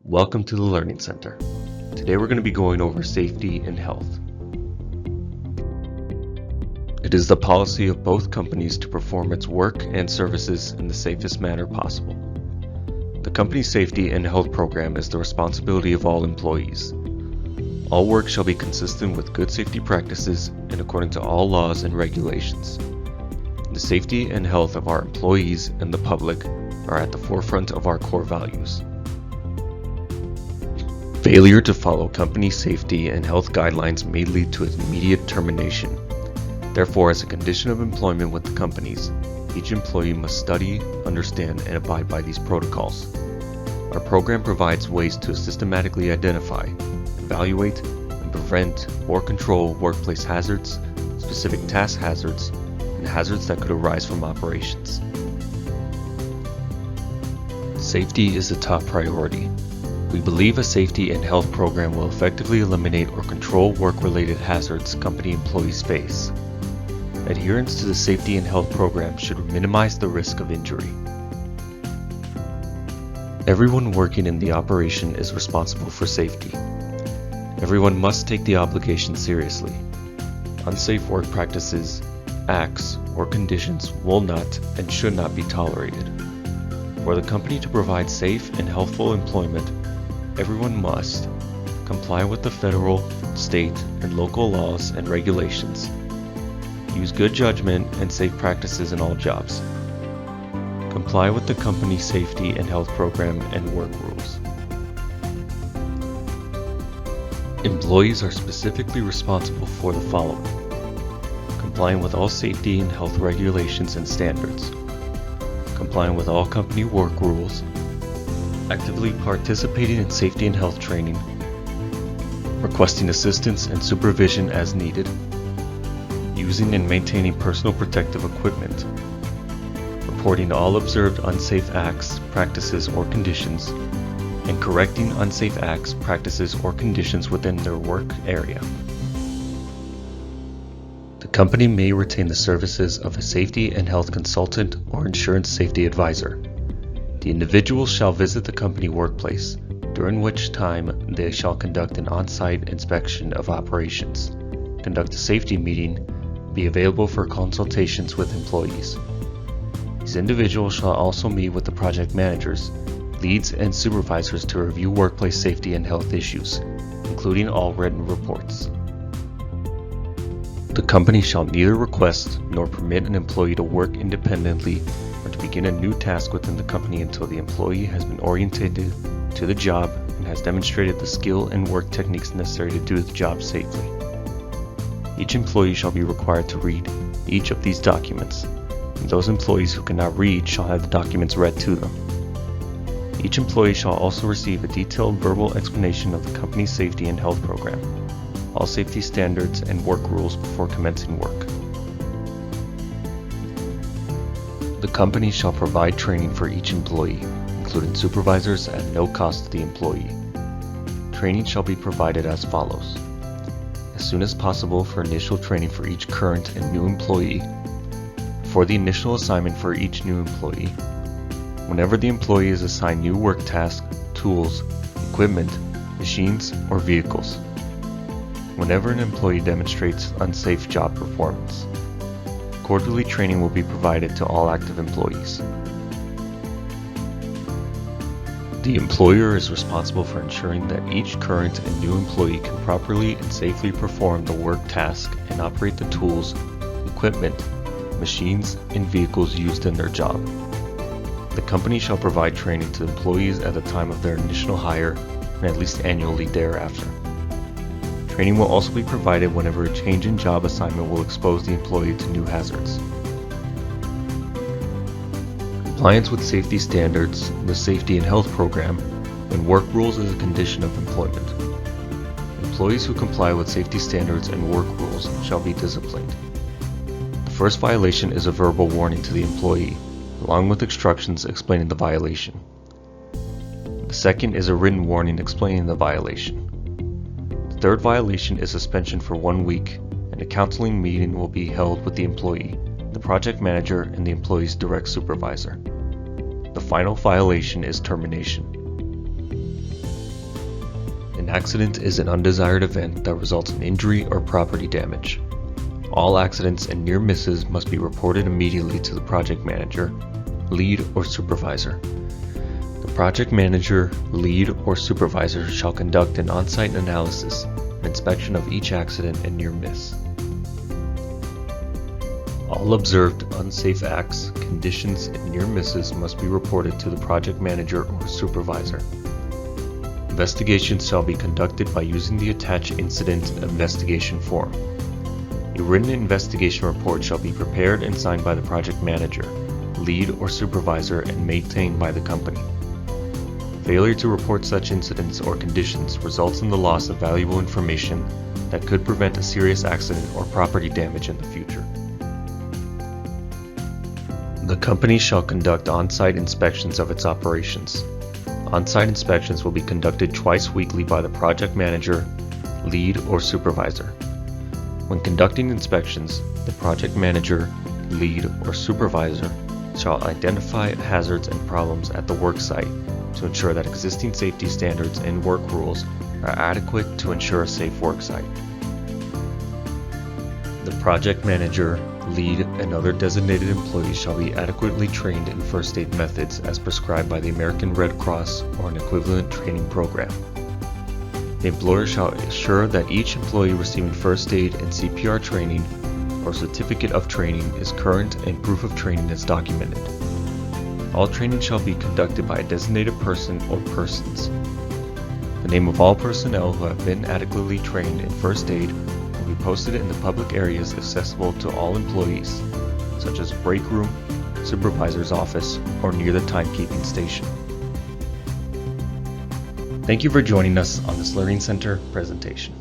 Welcome to the Learning Center. Today we're going to be going over safety and health. It is the policy of both companies to perform its work and services in the safest manner possible. The company's safety and health program is the responsibility of all employees. All work shall be consistent with good safety practices and according to all laws and regulations. The safety and health of our employees and the public are at the forefront of our core values. Failure to follow company safety and health guidelines may lead to its immediate termination. Therefore, as a condition of employment with the companies, each employee must study, understand, and abide by these protocols. Our program provides ways to systematically identify, evaluate, and prevent or control workplace hazards, specific task hazards, and hazards that could arise from operations. Safety is a top priority. We believe a safety and health program will effectively eliminate or control work-related hazards company employees face. Adherence to the safety and health program should minimize the risk of injury. Everyone working in the operation is responsible for safety. Everyone must take the obligation seriously. Unsafe work practices, acts, or conditions will not and should not be tolerated. For the company to provide safe and healthful employment, everyone must comply with the federal, state, and local laws and regulations, use good judgment and safe practices in all jobs, comply with the company's safety and health program and work rules. Employees are specifically responsible for the following: complying with all safety and health regulations and standards, complying with all company work rules, actively participating in safety and health training, requesting assistance and supervision as needed, using and maintaining personal protective equipment, reporting all observed unsafe acts, practices, or conditions, and correcting unsafe acts, practices, or conditions within their work area. The company may retain the services of a safety and health consultant or insurance safety advisor. The individual shall visit the company workplace, during which time they shall conduct an on-site inspection of operations, conduct a safety meeting, be available for consultations with employees. These individuals shall also meet with the project managers, leads, and supervisors to review workplace safety and health issues, including all written reports. The company shall neither request nor permit an employee to work independently or to begin a new task within the company until the employee has been orientated to the job and has demonstrated the skill and work techniques necessary to do the job safely. Each employee shall be required to read each of these documents, and those employees who cannot read shall have the documents read to them. Each employee shall also receive a detailed verbal explanation of the company's safety and health program, all safety standards and work rules before commencing work. The company shall provide training for each employee, including supervisors, at no cost to the employee. Training shall be provided as follows: as soon as possible for initial training for each current and new employee, for the initial assignment for each new employee, whenever the employee is assigned new work tasks, tools, equipment, machines, or vehicles, whenever an employee demonstrates unsafe job performance. Quarterly training will be provided to all active employees. The employer is responsible for ensuring that each current and new employee can properly and safely perform the work task and operate the tools, equipment, machines, and vehicles used in their job. The company shall provide training to employees at the time of their initial hire and at least annually thereafter. Training will also be provided whenever a change in job assignment will expose the employee to new hazards. Compliance with safety standards, the safety and health program, and work rules is a condition of employment. Employees who comply with safety standards and work rules shall be disciplined. The first violation is a verbal warning to the employee, along with instructions explaining the violation. The second is a written warning explaining the violation. The third violation is suspension for 1 week, and a counseling meeting will be held with the employee, the project manager, and the employee's direct supervisor. The final violation is termination. accident is an undesired event that results in injury or property damage. All accidents and near misses must be reported immediately to the project manager, lead, or supervisor. The project manager, lead, or supervisor shall conduct an on-site analysis and inspection of each accident and near miss. All observed unsafe acts, conditions, and near misses must be reported to the project manager or supervisor. Investigations shall be conducted by using the attached incident investigation form. A written investigation report shall be prepared and signed by the project manager, lead, or supervisor and maintained by the company. Failure to report such incidents or conditions results in the loss of valuable information that could prevent a serious accident or property damage in the future. The company shall conduct on-site inspections of its operations. On-site inspections will be conducted twice weekly by the project manager, lead, or supervisor. When conducting inspections, the project manager, lead, or supervisor shall identify hazards and problems at the work site to ensure that existing safety standards and work rules are adequate to ensure a safe work site. The project manager, lead, and other designated employees shall be adequately trained in first aid methods as prescribed by the American Red Cross or an equivalent training program. The employer shall ensure that each employee receiving first aid and CPR training or certificate of training is current and proof of training is documented. All training shall be conducted by a designated person or persons. The name of all personnel who have been adequately trained in first aid will be posted in the public areas accessible to all employees, such as break room, supervisor's office, or near the timekeeping station. Thank you for joining us on this Learning Center presentation.